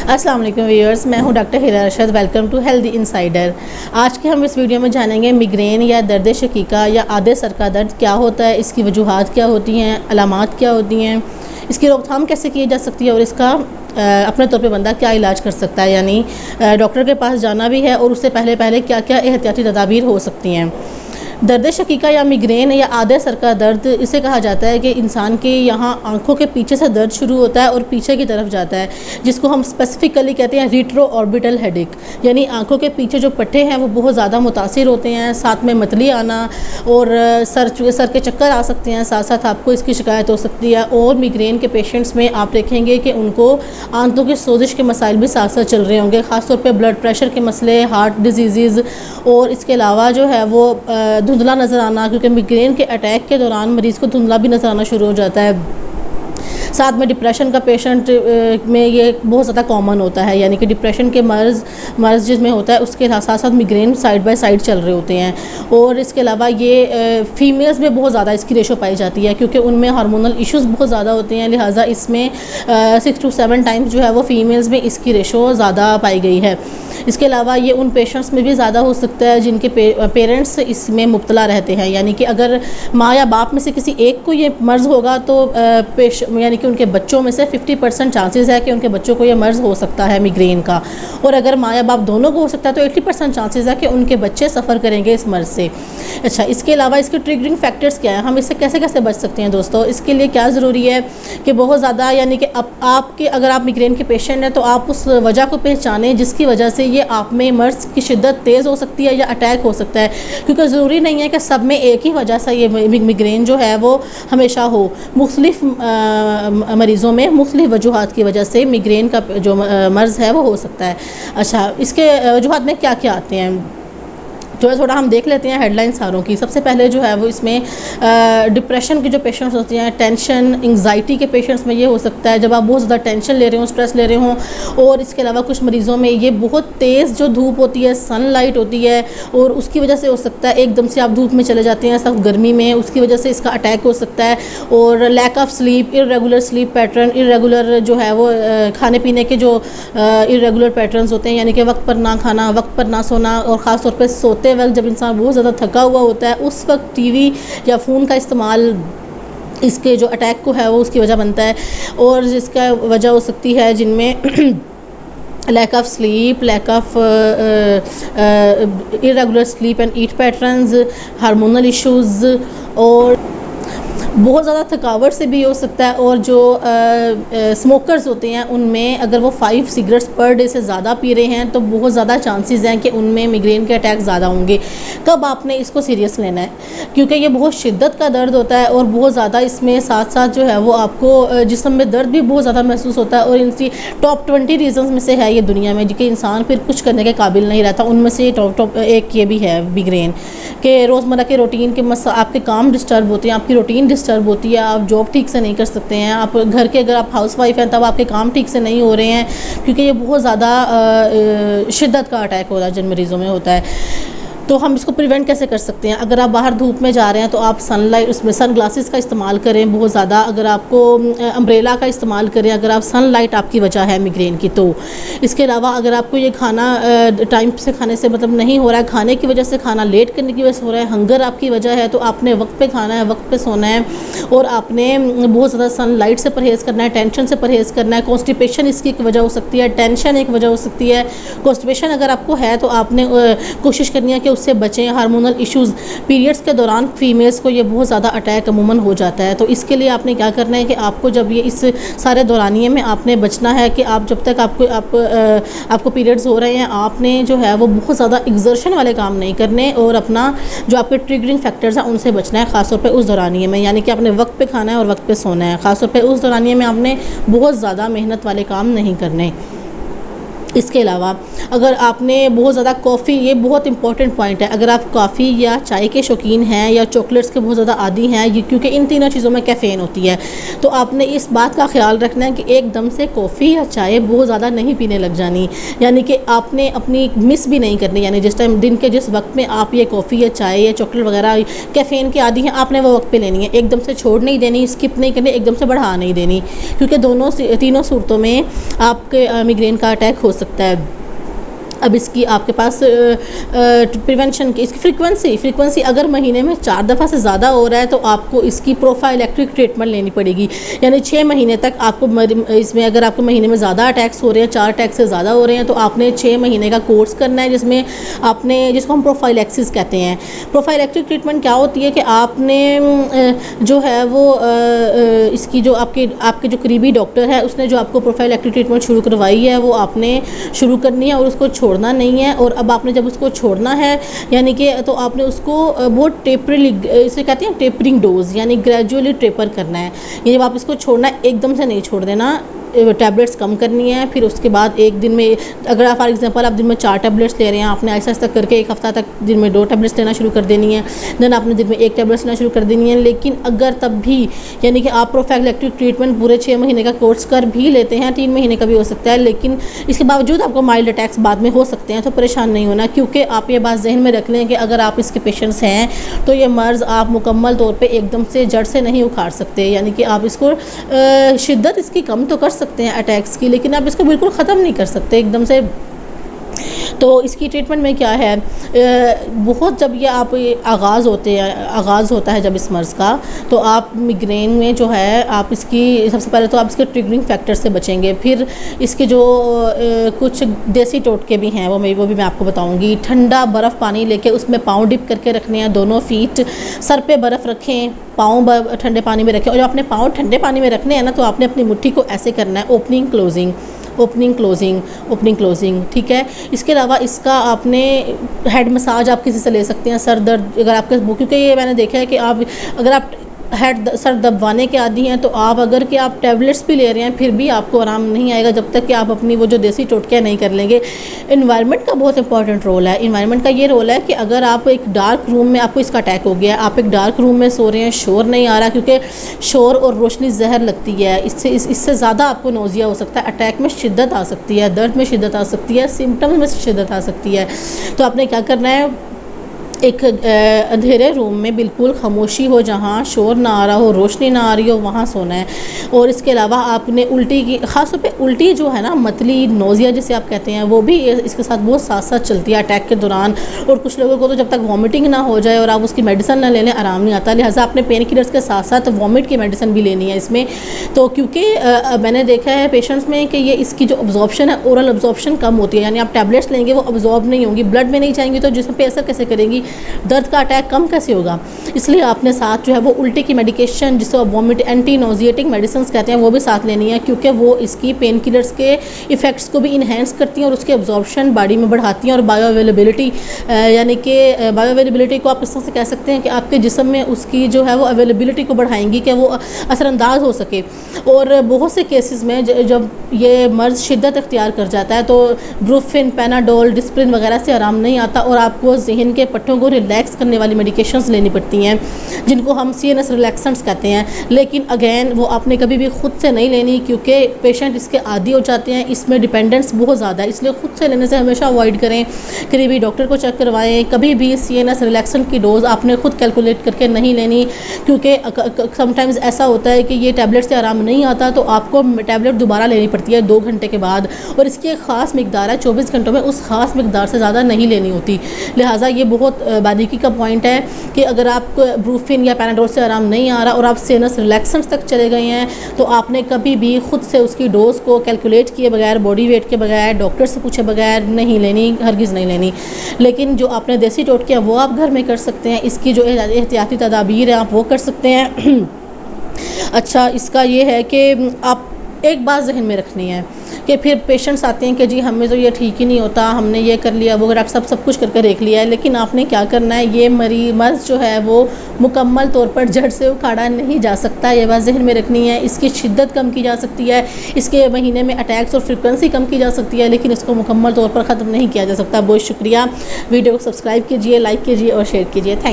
अस्सलाम वालेकुम व्यूअर्स, मैं हूं doctor Hira Arshad. Welcome to healthy insider. आज के हम इस वीडियो में जानेंगे मिग्रेन या दर्द शकीका या आधे सर का दर्द क्या होता है, इसकी वजूहात क्या होती हैं, अलामात क्या होती हैं, इसकी रोकथाम कैसे की जा सकती है और इसका अपने तौर पे बंदा क्या इलाज कर सकता है, यानी डॉक्टर के पास जाना भी है और उससे पहले क्या क्या एहतियाती तदाबीर हो सकती हैं। दर्द शकीका या मिग्रेन या आधे सर का दर्द इसे कहा जाता है कि इंसान के यहाँ आंखों के पीछे से दर्द शुरू होता है और पीछे की तरफ जाता है, जिसको हम स्पेसिफिकली कहते हैं रिट्रो ऑर्बिटल हेडेक, यानी आंखों के पीछे जो पट्टे हैं वो बहुत ज़्यादा मुतासिर होते हैं, साथ में मतली आना और सर के चक्कर आ सकते हैं, साथ साथ आपको इसकी शिकायत हो सकती है। और मिग्रेन के पेशेंट्स में आप देखेंगे कि उनको आंतों की सोजिश के मसाइल भी साथ साथ चल रहे होंगे, ख़ासतौर पर ब्लड प्रेशर के मसले, हार्ट डिजीज़ और इसके अलावा जो है वो धुंधला नज़र आना, क्योंकि मिग्रेन के अटैक के दौरान मरीज़ को धुंधला भी नज़र आना शुरू हो जाता है। साथ में डिप्रेशन का पेशेंट में ये बहुत ज़्यादा कॉमन होता है, यानी कि डिप्रेशन के मर्ज़ जिसमें होता है उसके साथ साथ मिग्रेन साइड बाय साइड चल रहे होते हैं। और इसके अलावा ये फ़ीमेल्स में बहुत ज़्यादा इसकी रेशो पाई जाती है, क्योंकि उनमें हार्मोनल इश्यूज़ बहुत ज़्यादा होते हैं, लिहाजा इसमें 6 to 7 टाइम्स जो है वो फ़ीमेल्स में इसकी रेशो ज़्यादा पाई गई है। इसके अलावा ये उन पेशेंट्स में भी ज़्यादा हो सकता है जिनके पेरेंट्स इसमें मुब्तला रहते हैं, यानी कि अगर माँ या बाप में से किसी एक को ये मर्ज़ होगा तो यानी कि उनके बच्चों में से 50% चांसेस है कि उनके बच्चों को ये मर्ज़ हो सकता है मिग्रेन का, और अगर माँ या बाप दोनों को हो सकता है तो 80% चांसेस है कि उनके बच्चे सफ़र करेंगे इस मर्ज़ से। अच्छा, इसके अलावा इसके ट्रिगरिंग फैक्टर्स क्या है, हम इससे कैसे कैसे बच सकते हैं दोस्तों। इसके लिए क्या ज़रूरी है कि बहुत ज़्यादा, यानी कि आपके अगर आप मिग्रेन के पेशेंट हैं तो आप उस वजह को पहचानें जिसकी वजह से ये आप में मर्ज़ की शिद्दत तेज़ हो सकती है या अटैक हो सकता है, क्योंकि ज़रूरी नहीं है कि सब में एक ही वजह से ये मिग्रेन जो है वो हमेशा हो। मुख्तलिफ मरीज़ों में मुख्तलिफ वजूहात की वजह से मिग्रेन का जो मर्ज़ है वो हो सकता है। अच्छा, इसके वजूहात में क्या क्या आते हैं जो है थोड़ा हम देख लेते हैं हेडलाइन सारों की। सबसे पहले जो है वो इसमें डिप्रेशन के जो पेशेंट्स होते हैं, टेंशन एंग्जाइटी के पेशेंट्स में ये हो सकता है जब आप बहुत ज़्यादा टेंशन ले रहे हो, स्ट्रेस ले रहे हो। और इसके अलावा कुछ मरीज़ों में ये बहुत तेज़ जो धूप होती है, सनलाइट होती है, और उसकी वजह से हो सकता है एकदम से आप धूप में चले जाते हैं सख्त गर्मी में, उसकी वजह से इसका अटैक हो सकता है। और lack of sleep, irregular sleep pattern, irregular जो है वो खाने पीने के जो इरेगुलर पैटर्न्स होते हैं, यानी कि वक्त पर ना खाना, वक्त पर ना सोना, और ख़ास तौर पर सोते वक्त जब इंसान बहुत ज़्यादा थका हुआ होता है उस वक्त टीवी या फ़ोन का इस्तेमाल इसके जो अटैक को है वो उसकी वजह बनता है। और जिसका वजह हो सकती है जिनमें lack of sleep, lack of irregular sleep and eat patterns, hormonal issues, और बहुत ज़्यादा थकावट से भी हो सकता है। और जो स्मोकर्स होते हैं उनमें अगर वो 5 सिगरेट्स पर डे से ज़्यादा पी रहे हैं तो बहुत ज़्यादा चांसेस हैं कि उनमें मिग्रेन के अटैक ज़्यादा होंगे। कब आपने इसको सीरियस लेना है, क्योंकि ये बहुत शिद्दत का दर्द होता है और बहुत ज़्यादा इसमें साथ साथ जो है वो आपको जिस्म में दर्द भी बहुत ज़्यादा महसूस होता है। और इनकी टॉप 20 रीज़न्स में से है ये दुनिया में कि इंसान फिर कुछ करने के काबिल नहीं रहता, उनमें से टॉप एक ये भी है मिग्रेन के। रोज़मर्रा के रूटीन के आपके काम डिस्टर्ब होते हैं, आपकी रूटीन डिस्टर्ब होती है, आप जॉब ठीक से नहीं कर सकते हैं, आप घर के अगर आप हाउस वाइफ हैं तब आपके काम ठीक से नहीं हो रहे हैं, क्योंकि ये बहुत ज़्यादा शिद्दत का अटैक होता है जिन मरीज़ों में होता है। तो हम इसको प्रिवेंट कैसे कर सकते हैं। अगर आप बाहर धूप में जा रहे हैं तो आप सनलाइट, उसमें सन ग्लासेस का इस्तेमाल करें बहुत ज़्यादा। अगर आपको अम्ब्रेला का इस्तेमाल करें अगर आप सनलाइट आपकी वजह है मिग्रेन की तो। इसके अलावा अगर आपको ये खाना टाइम से खाने से मतलब नहीं हो रहा है, खाने की वजह से, खाना लेट करने की वजह से हो रहा है, हंगर आपकी वजह है, तो आपने वक्त पे खाना है, वक्त पे सोना है, और आपने बहुत ज़्यादा सनलाइट से परहेज़ करना है, टेंशन से परहेज़ करना है। कॉन्स्टिपेशन इसकी एक वजह हो सकती है, टेंशन एक वजह हो सकती है। कॉन्स्टिपेशन अगर आपको है तो आपने कोशिश करनी है कि उससे बचें। हार्मोनल इश्यूज़, पीरियड्स के दौरान फीमेल्स को ये बहुत ज़्यादा अटैक अमूमन हो जाता है, तो इसके लिए आपने क्या करना है कि आपको जब ये इस सारे दौरानिए में आपने बचना है कि आप जब तक आपको पीरियड्स हो रहे हैं आपने जो है वो बहुत ज़्यादा एग्जर्शन वाले काम नहीं करने, और अपना जो आपके ट्रिगरिंग फैक्टर्स हैं उनसे बचना है, ख़ासतौर पर उस दौरानिए में, यानी कि आपने वक्त पर खाना है और वक्त पर सोना है। ख़ासतौर पर उस दौरानिए में आपने बहुत ज़्यादा मेहनत वाले काम नहीं करने। इसके अलावा अगर आपने बहुत ज़्यादा कॉफ़ी, ये बहुत इंपॉर्टेंट पॉइंट है, अगर आप कॉफ़ी या चाय के शौकीन हैं या चॉकलेट्स के बहुत ज़्यादा आदी हैं, ये क्योंकि इन तीनों चीज़ों में कैफ़ीन होती है, तो आपने इस बात का ख्याल रखना है कि एकदम से कॉफ़ी या चाय बहुत ज़्यादा नहीं पीने लग जानी, यानी कि आपने अपनी मिस भी नहीं करनी, यानी जिस टाइम दिन के जिस वक्त में आप ये कॉफ़ी या चाय या चॉकलेट वगैरह कैफ़ीन के आदी हैं, आपने वो वक्त पे लेनी है, एकदम से छोड़ नहीं देनी, स्किप नहीं करनी, एकदम से बढ़ा नहीं देनी, क्योंकि तीनों सूरतों में आपके मिग्रेन का अटैक हो सकता है। अब इसकी आपके पास प्रिवेंशन की इसकी फ्रीक्वेंसी अगर महीने में 4 दफ़ा से ज़्यादा हो रहा है तो आपको इसकी प्रोफाइलैक्टिक ट्रीटमेंट लेनी पड़ेगी, यानी 6 महीने तक आपको इसमें अगर आपको महीने में ज़्यादा अटैक्स हो रहे हैं, 4 अटैक से ज़्यादा हो रहे हैं, तो आपने 6 महीने का कोर्स करना है, जिसमें आपने, जिसको हम प्रोफाइलैक्सिस कहते हैं। प्रोफाइलैक्टिक ट्रीटमेंट क्या होती है कि आपने जो है वो इसकी जो आपके जो करीबी डॉक्टर है उसने जो आपको प्रोफाइलैक्टिक ट्रीटमेंट शुरू करवाई है वो आपने शुरू करनी है और उसको छोड़ना नहीं है। और अब आपने जब उसको छोड़ना है, यानी कि तो आपने उसको बहुत इसे कहते हैं टेपरिंग डोज, यानी ग्रेजुअली टेपर करना है। ये जब आप इसको छोड़ना है, एकदम से नहीं छोड़ देना, टैबलेट्स कम करनी है। फिर उसके बाद एक दिन में, अगर आप फॉर एग्जांपल आप दिन में 4 टैबलेट्स ले रहे हैं, आपने ऐसा ऐसा करके एक हफ्ता तक दिन में 2 टैबलेट्स लेना शुरू कर देनी है, देन आपने दिन में 1 टैबलेट्स लेना शुरू कर देनी है। लेकिन अगर तब भी, यानी कि आप प्रोफाइलैक्टिक ट्रीटमेंट पूरे 6 महीने का कोर्स कर भी लेते हैं, 3 महीने का भी हो सकता है, लेकिन इसके बावजूद आपको माइल्ड अटैक्स बाद में हो सकते हैं, तो परेशान नहीं होना, क्योंकि आप ये बात जहन में रख लें कि अगर आप इसके पेशेंट्स हैं तो ये मर्ज़ आप मुकम्मल तौर पर एकदम से जड़ से नहीं उखाड़ सकते, यानी कि आप इसको शिद्दत इसकी कम तो कर सकते हैं अटैक्स की, लेकिन आप इसको बिल्कुल ख़त्म नहीं कर सकते एकदम से। तो इसकी ट्रीटमेंट में क्या है, बहुत जब ये आप आगाज़ होता है जब इस मर्ज़ का, तो आप मिग्रेन में जो है आप इसकी सबसे पहले तो आप इसके ट्रिगरिंग फैक्टर से बचेंगे। फिर इसके जो कुछ देसी टोटके भी हैं वो भी मैं आपको बताऊंगी। ठंडा बर्फ़ पानी लेके उसमें पाँव डिप करके रखने हैं, दोनों फीट, सर पे बर्फ़ रखें, पाँव ठंडे पानी में रखें, और जब अपने पाँव ठंडे पानी में रखने हैं ना, तो आपने अपनी मुट्ठी को ऐसे करना है, ओपनिंग क्लोजिंग, ठीक है। इसके अलावा इसका आपने हेड मसाज आप किसी से ले सकते हैं, सर दर्द अगर आपके, क्योंकि ये मैंने देखा है कि अगर आप सर दबवाने के आदी हैं, तो आप अगर कि आप टैबलेट्स भी ले रहे हैं फिर भी आपको आराम नहीं आएगा जब तक कि आप अपनी वो जो देसी टोटके नहीं कर लेंगे। इन्वायरमेंट का बहुत इंपॉर्टेंट रोल है। इन्वायरमेंट का ये रोल है कि अगर आप एक डार्क रूम में, आपको इसका अटैक हो गया, आप एक डार्क रूम में सो रहे हैं, शोर नहीं आ रहा, क्योंकि शोर और रोशनी जहर लगती है, इससे ज़्यादा आपको नोज़िया हो सकता है, अटैक में शिद्दत आ सकती है, दर्द में शिद्दत आ सकती है, सिम्टम्स में शिद्दत आ सकती है। तो आपने क्या करना है, एक अंधेरे रूम में बिल्कुल खामोशी हो, जहाँ शोर ना आ रहा हो, रोशनी ना आ रही हो, वहाँ सोना है। और इसके अलावा आपने उल्टी की, ख़ास तौर पे उल्टी जो है ना, मतली नोज़िया जिसे आप कहते हैं, वो भी इसके साथ बहुत साथ साथ चलती है अटैक के दौरान। और कुछ लोगों को तो जब तक वॉमिटिंग ना हो जाए और आप उसकी मेडिसिन ना ले लें, आराम नहीं आता। लिहाजा आपने पेन किलर्स के साथ साथ वॉमिट की मेडिसिन भी लेनी है इसमें। तो क्योंकि मैंने देखा है पेशेंट्स में कि ये इसकी जो अब्जॉर्प्शन है, ओरल अब्जॉर्प्शन कम होती है, यानी आप टैबलेट्स लेंगे वो अब्जॉर्ब नहीं होंगी, ब्लड में नहीं जाएंगी, तो जिसम पे असर कैसे करेंगी, दर्द का अटैक कम कैसे होगा। इसलिए आपने साथ जो है वो उल्टी की मेडिकेशन, जिसको वॉमिट एंटी नोजिएटिक मेडिसिन कहते हैं, वो भी साथ लेनी है, क्योंकि वो इसकी पेन किलर्स के इफ़ेक्ट्स को भी इन्हेंस करती हैं और उसके अब्जॉर्प्शन बॉडी में बढ़ाती हैं। और बायो अवेलेबिलिटी, यानी कि बायो अवेलेबिलिटी को आप इस तरह से कह सकते हैं कि आपके जिस्म में उसकी जो है वो अवेलेबिलिटी को बढ़ाएंगी कि वो असरअंदाज हो सके। और बहुत से केसेस में जब ये मर्ज़ शिद्दत अख्तियार कर जाता है, तो ब्रूफिन, पैनाडोल, डिस्प्रिन वगैरह से आराम नहीं आता और आपको जहन के पट्टों को रिलैक्स करने वाली मेडिकेशंस लेनी पड़ती हैं, जिनको हम CNS रिलैक्सेंट्स कहते हैं। लेकिन अगेन वो आपने कभी भी खुद से नहीं लेनी, क्योंकि पेशेंट इसके आदी हो जाते हैं, इसमें डिपेंडेंस बहुत ज़्यादा है, इसलिए खुद से लेने से हमेशा अवॉइड करें। करीबी डॉक्टर को चेक करवाएं। कभी भी CNS रिलैक्सेंट की डोज़ आपने खुद कैलकुलेट करके नहीं लेनी, क्योंकि समटाइम्स ऐसा होता है कि ये टैबलेट से आराम नहीं आता, तो आपको टैबलेट दोबारा लेनी पड़ती है 2 घंटे के बाद, और इसकी एक ख़ास मिकदार है, 24 घंटों में उस ख़ास मिकदार से ज़्यादा नहीं लेनी होती। लिहाजा ये बहुत बारीकी का पॉइंट है कि अगर आपको ब्रूफिन या पैनाडोल से आराम नहीं आ रहा और आप CNS रिलैक्सेंट्स तक चले गए हैं, तो आपने कभी भी खुद से उसकी डोज को कैलकुलेट किए बगैर, बॉडी वेट के बगैर, डॉक्टर से पूछे बगैर नहीं लेनी, हरगिज़ नहीं लेनी। लेकिन जो आपने देसी टोटके हैं वो आप घर में कर सकते हैं, इसकी जो एहतियाती तदाबीर है आप वो कर सकते हैं। अच्छा, इसका ये है कि आप एक बात जहन में रखनी है कि फिर पेशेंट्स आते हैं कि जी हमें तो ये ठीक ही नहीं होता, हमने ये कर लिया वो, डॉक्टर साहब सब कुछ करके देख लिया है, लेकिन आपने क्या करना है, ये मर्ज़ जो है वो मुकम्मल तौर पर जड़ से उखाड़ा नहीं जा सकता। ये बात जहन में रखनी है। इसकी शिद्दत कम की जा सकती है, इसके महीने में अटैक्स और फ्रिक्वेंसी कम की जा सकती है, लेकिन इसको मुकम्मल तौर पर ख़त्म नहीं किया जा सकता। बहुत शुक्रिया। वीडियो को सब्सक्राइब कीजिए, लाइक कीजिए और शेयर कीजिए। थैंक